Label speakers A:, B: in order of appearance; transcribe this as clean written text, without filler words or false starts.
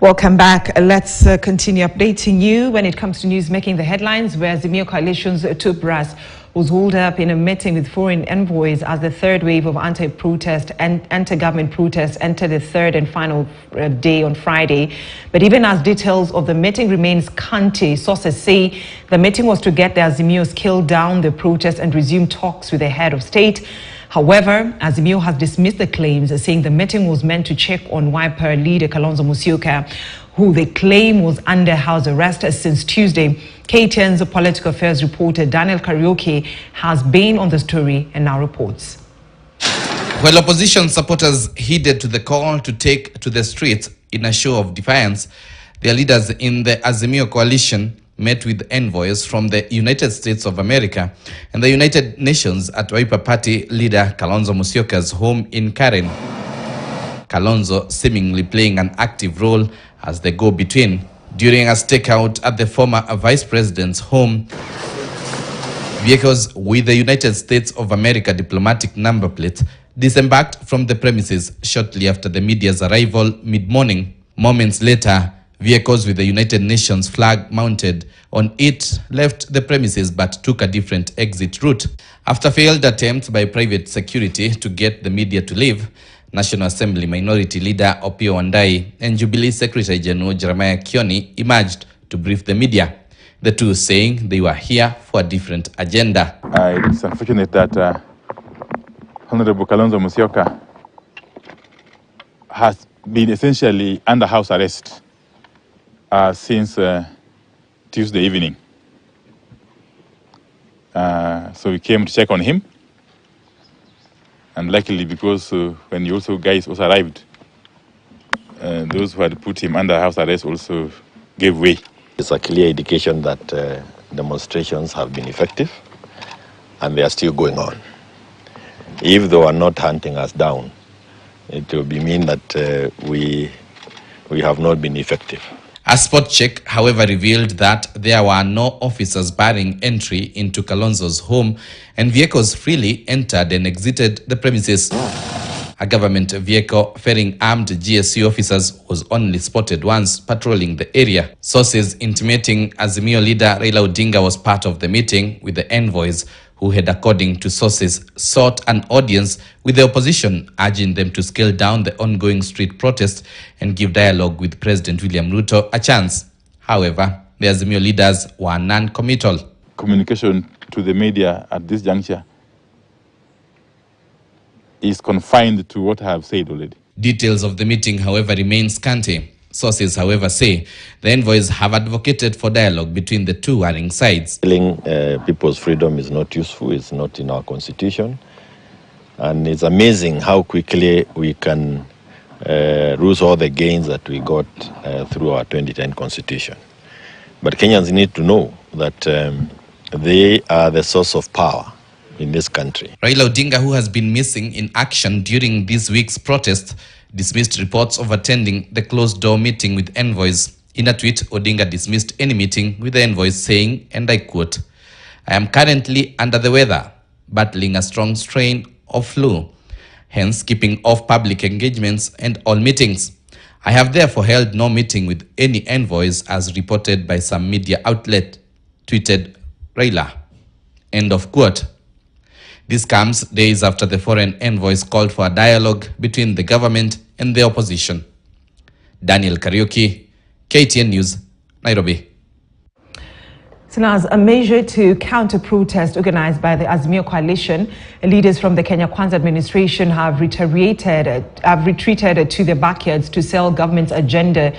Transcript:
A: Welcome back. Let's continue updating you when it comes to news making the headlines, where Azimio Coalition's top brass was hauled up in a meeting with foreign envoys as the third wave of anti-protest and anti-government protests entered the third and final day on Friday. But even as details of the meeting remain scanty, sources say the meeting was to get the Azimio scale down the protest and resume talks with the head of state. However, Azimio has dismissed the claims, saying the meeting was meant to check on Wiper leader Kalonzo, who they claim was under house arrest since Tuesday. KTN's political affairs reporter Daniel Karaoke has been on the story and now reports.
B: While opposition supporters heeded to the call to take to the streets in a show of defiance, their leaders in the Azimio coalition met with envoys from the United States of America and the United Nations at Wiper Party leader Kalonzo Musyoka's home in Karen. Kalonzo seemingly playing an active role as the go-between. During a stakeout at the former vice president's home, vehicles with the United States of America diplomatic number plates disembarked from the premises shortly after the media's arrival mid-morning. Moments later, vehicles with the United Nations flag mounted on it left the premises but took a different exit route. After failed attempts by private security to get the media to leave, National Assembly Minority Leader Opiyo Wandayi and Jubilee Secretary General Jeremiah Kioni emerged to brief the media, the two saying they were here for a different agenda.
C: It's unfortunate that Honorable Kalonzo Musyoka has been essentially under house arrest since Tuesday evening. So we came to check on him. And luckily, because when you guys also arrived, those who had put him under house arrest also gave way.
D: It's a clear indication that demonstrations have been effective and they are still going on. If they are not hunting us down, it will mean that we have not been effective.
B: A spot check, however, revealed that there were no officers barring entry into Kalonzo's home and vehicles freely entered and exited the premises. A government vehicle ferrying armed GSU officers was only spotted once patrolling the area. Sources intimating Azimio leader Raila Odinga was part of the meeting with the envoys, who had, according to sources, sought an audience with the opposition, urging them to scale down the ongoing street protests and give dialogue with President William Ruto a chance. However, the Azimio leaders were non-committal.
C: Communication to the media at this juncture is confined to what I have said already.
B: Details of the meeting, however, remain scanty. Sources, however, say the envoys have advocated for dialogue between the two warring sides.
D: Killing people's freedom is not useful, it's not in our constitution. And it's amazing how quickly we can lose all the gains that we got through our 2010 constitution. But Kenyans need to know that they are the source of power in this country.
B: Raila Odinga, who has been missing in action during this week's protest, dismissed reports of attending the closed-door meeting with envoys. In a tweet, Odinga dismissed any meeting with the envoys, saying, and I quote, "I am currently under the weather, battling a strong strain of flu, hence keeping off public engagements and all meetings. I have therefore held no meeting with any envoys as reported by some media outlet," tweeted Raila. End of quote. This comes days after the foreign envoys called for a dialogue between the government and the opposition. Daniel Karaoke, KTN News, Nairobi.
A: So now, as a measure to counter protest organized by the Azimio coalition, leaders from the Kenya Kwanza administration have retreated to their backyards to sell government's agenda